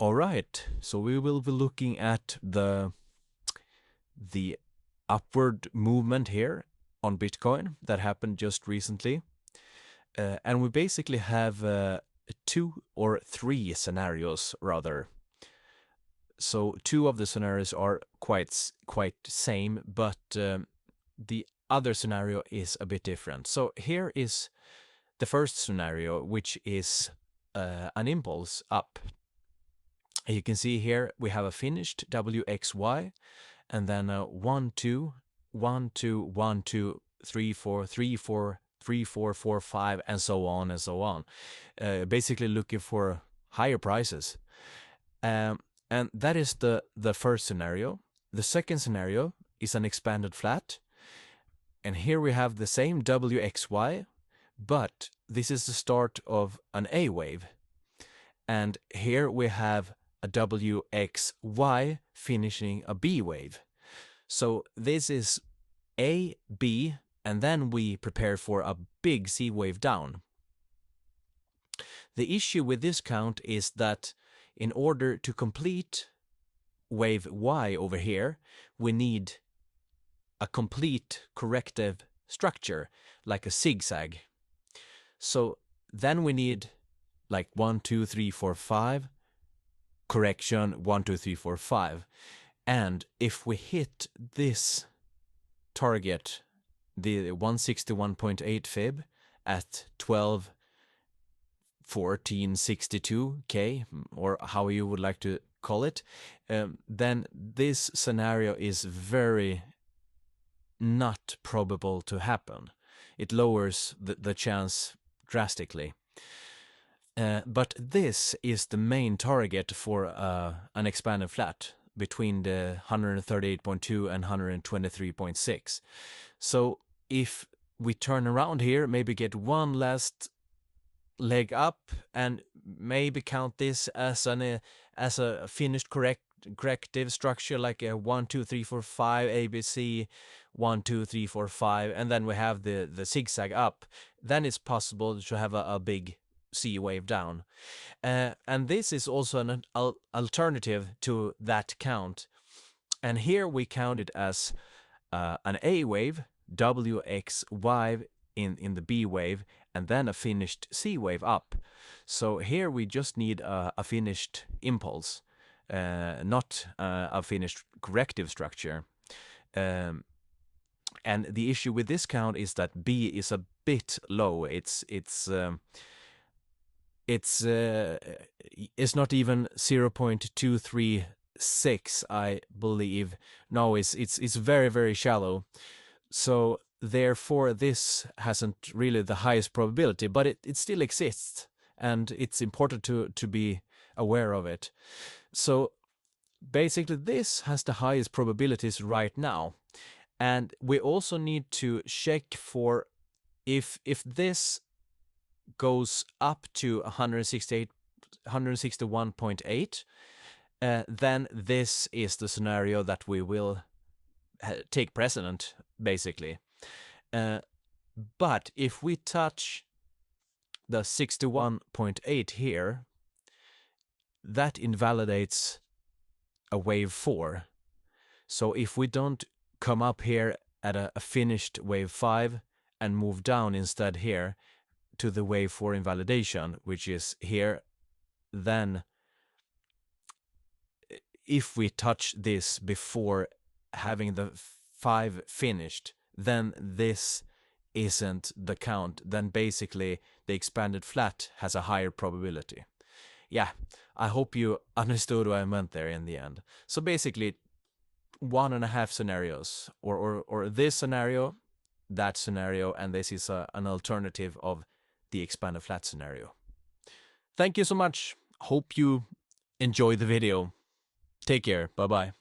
All right, so we will be looking at the upward movement here on Bitcoin that happened just recently. And we basically have 2 or 3 scenarios rather. So 2 of the scenarios are quite same, but the other scenario is a bit different. So here is the first scenario, which is an impulse up. You can see here we have a finished WXY, and then 1 2 1 2 1 2 3 4 3 4 3 4 4 5 and so on and so on, basically looking for higher prices, and that is the first scenario. The second scenario is an expanded flat, and here we have the same WXY, but this is the start of an A wave, and here we have a WXY finishing a B wave. So this is A, B, and then we prepare for a big C wave down. The issue with this count is that in order to complete wave Y over here, we need a complete corrective structure, like a zigzag. So then we need like 1, 2, 3, 4, 5, correction 1, 2, 3, 4, 5. And if we hit this target, the 161.8 fib at 12.1462K, or how you would like to call it, then this scenario is very not probable to happen. It lowers the chance drastically. But this is the main target for an expanded flat between the 138.2 and 123.6. So if we turn around here, maybe get one last leg up, and maybe count this as a finished corrective structure, like a 1 2 3 4 5 ABC 1 2 3 4 5, and then we have the zigzag up, then it's possible to have a big C wave down. And this is also an alternative to that count. And here we count it as an A wave, WXY in the B wave, and then a finished C wave up. So here we just need a finished impulse, not a finished corrective structure. And the issue with this count is that B is a bit low. It's not even 0.236, I believe. No, it's very, very shallow. So therefore this hasn't really the highest probability, but it still exists, and it's important to be aware of it. So basically this has the highest probabilities right now, and we also need to check for if this goes up to 161.8, then this is the scenario that we will take precedent, basically. But if we touch the 61.8 here, that invalidates a wave 4. So if we don't come up here at a finished wave 5 and move down instead here to the wave 4 invalidation, which is here, then if we touch this before having the 5 finished, then this isn't the count. Then basically the expanded flat has a higher probability. Yeah, I hope you understood what I meant there in the end. So basically 1.5 scenarios, or this scenario, that scenario, and this is an alternative of the expanded flat scenario. Thank you so much. Hope you enjoy the video. Take care. Bye-bye.